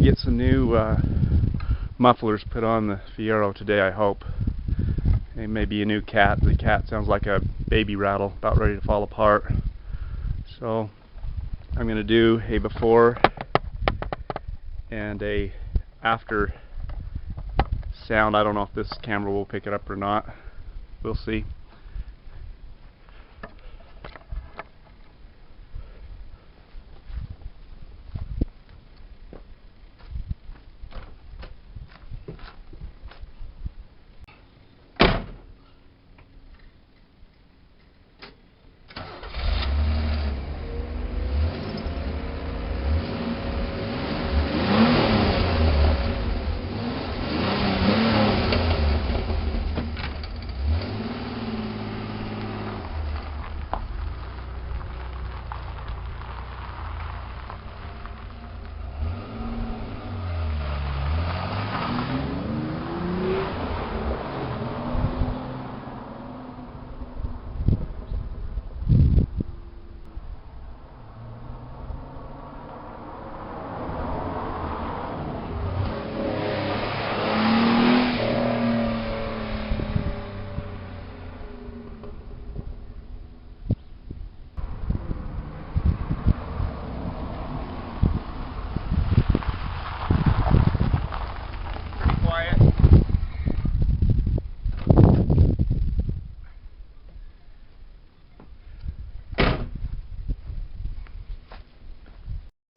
to get some new mufflers put on the Fiero today, I hope. And maybe a new cat. The cat sounds like a baby rattle, about ready to fall apart. So I'm going to do a before and a after sound. I don't know if this camera will pick it up or not. We'll see.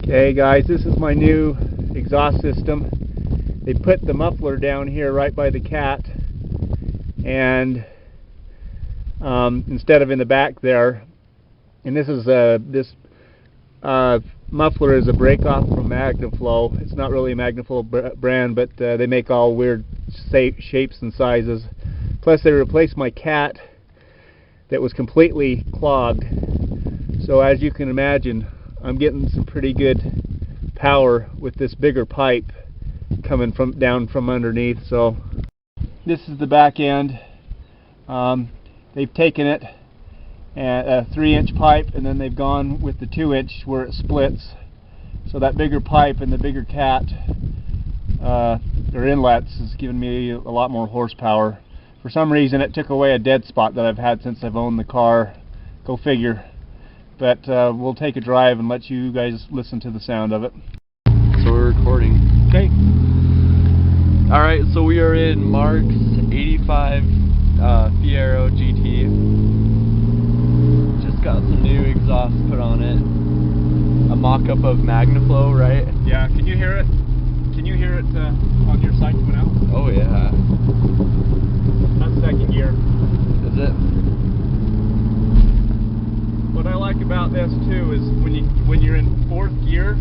Okay guys, this is my new exhaust system. They put the muffler down here right by the cat, and instead of in the back there. And this is muffler is a break-off from MagnaFlow. It's not really a MagnaFlow brand, but they make all weird shapes and sizes. Plus they replaced my cat that was completely clogged. So as you can imagine, I'm getting some pretty good power with this bigger pipe coming down from underneath. So this is the back end. They've taken it at a 3-inch pipe, and then they've gone with the 2-inch where it splits. So that bigger pipe and the bigger cat or inlets is giving me a lot more horsepower. For some reason it took away a dead spot that I've had since I've owned the car. Go figure. But we'll take a drive and let you guys listen to the sound of it. So we're recording. Okay. Alright, so we are in Mark's 85 Fiero GT. Just got some new exhaust put on it. A mock-up of MagnaFlow, right? Yeah, can you hear it? Can you hear it on your side coming out? Oh yeah. That's second gear. Is it? What I like about this too is when you're in 4th gear,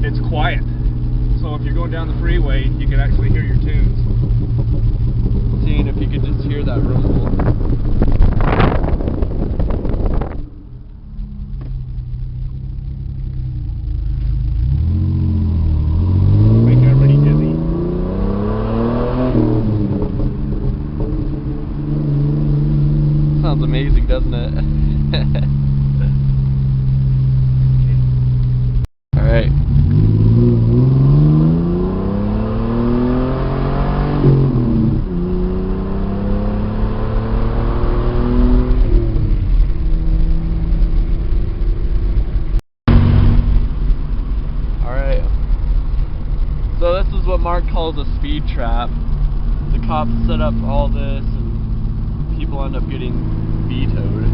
it's quiet. So if you're going down the freeway, you can actually hear your tunes. Seeing if you could just hear that rumble. Make everybody dizzy. Sounds amazing, doesn't it? Alright. Alright. So this is what Mark calls a speed trap. The cops set up all this and people end up getting vetoed.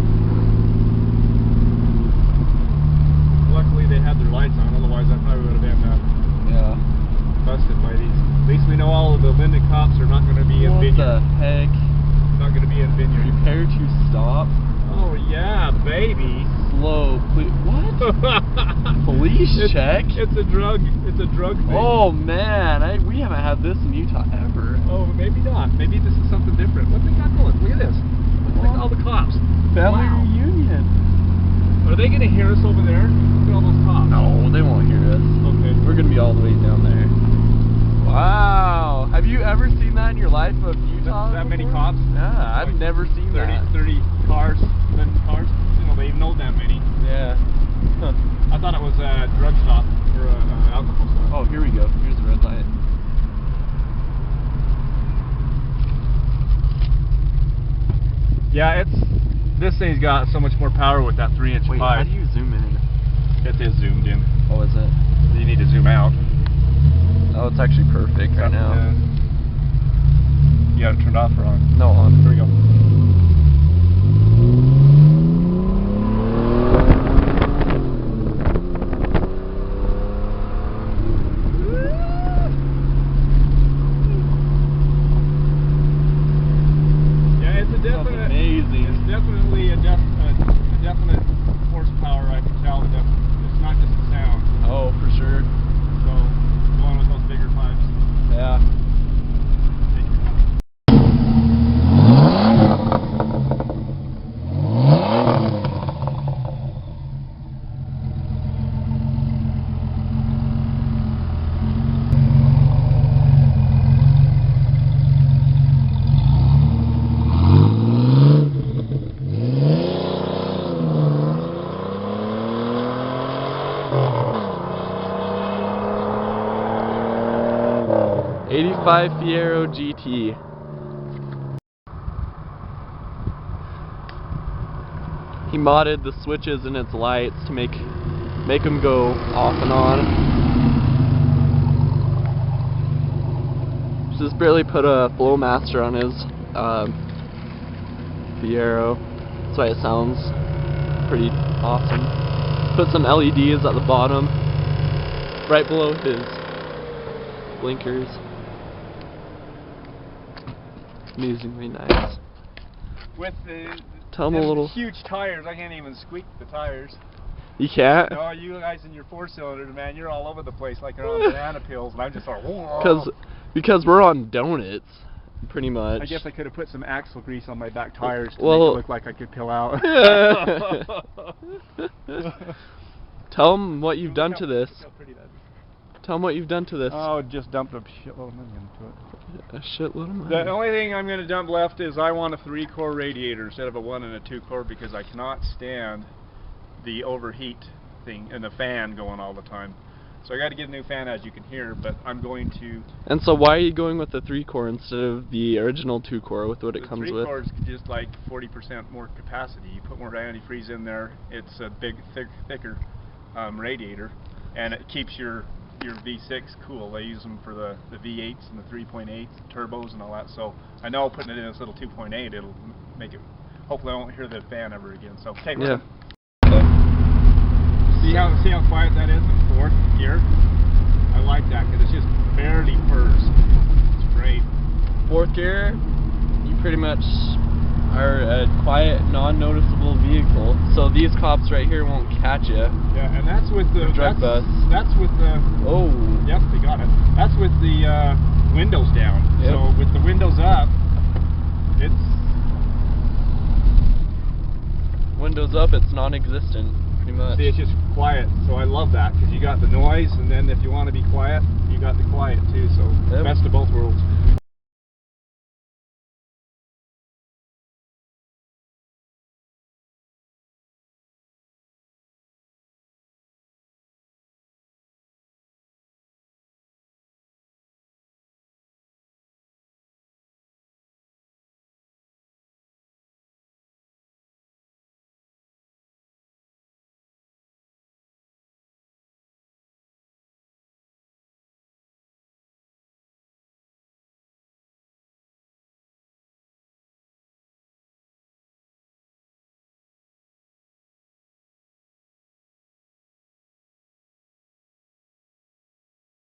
Luckily they had their lights on, otherwise I probably would have been busted by these. At least we know all of the Linden cops are not going to be in Vineyard. What the heck? Not going to be in Vineyard. Prepare to stop. Oh yeah, baby. Slow, please. What? Police check? It's a drug thing. Oh man, we haven't had this in Utah ever. Oh, maybe not. Maybe this is something different. What they got going? Look at this. Look at all the cops. Family reunion. Are they going to hear us over there? Look at all those cops. No, they won't hear us. Okay. We're going to be all the way down there. Wow. Have you ever seen that in your life of Utah? That many cops? Yeah, I've never seen 30 cars, 30 cars. You know, they know that many. Yeah. Huh. I thought it was a drug stop or alcohol stop. Oh, here we go. Here's the red light. Yeah, this thing's got so much more power with that 3-inch Wait, pipe. how do you zoom in? It is zoomed in. Oh, is it? You need to zoom out. Oh, it's actually perfect right now. You got it turned off or on? No, on. Here we go. Yeah, it's a definite. Amazing. It's definitely a definite horsepower. I can tell. It's not just the sound. Oh, for sure. So going with those bigger pipes. Yeah. '85 Fiero GT. He modded the switches in its lights to make them go off and on. Just barely put a Flowmaster on his Fiero. That's why it sounds pretty awesome. Put some LEDs at the bottom, right below his blinkers. Amazingly nice. With the Tell him a little. huge tires, I can't even squeak the tires. You can't? No, you guys in your 4-cylinders, man, you're all over the place like you're on banana pills, and I'm just like, whoa. Because we're on donuts, pretty much. I guess I could have put some axle grease on my back tires to make Well, it look like I could pill out. Tell them what you've done to this. Look how pretty that is. Tell them what you've done to this. Oh, just dumped a shitload of money into it. A shitload of money. The only thing I'm going to dump left is I want a 3-core radiator instead of a 1 and a 2-core because I cannot stand the overheat thing and the fan going all the time. So I got to get a new fan, as you can hear, but I'm going to... And so why are you going with the 3-core instead of the original 2-core with what it comes with? The 3-core is just like 40% more capacity. You put more antifreeze in there, it's a big, thicker radiator, and it keeps your V6 cool. They use them for the V8s and the 3.8 turbos and all that. So I know putting it in this little 2.8, it'll make it. Hopefully, I won't hear the fan ever again. So okay, yeah. See how quiet that is in 4th gear. I like that because it's just barely purrs. It's great. 4th gear, you pretty much are a quiet, non-noticeable vehicle. So these cops right here won't catch you. Yeah, and that's with the drug bus. That's with the. Oh. Yep, they got it. That's with the windows down. Yep. So with the windows up, it's. Windows up, it's non-existent, pretty much. See, it's just quiet. So I love that because you got the noise, and then if you want to be quiet, you got the quiet too. So yep. Best of both worlds.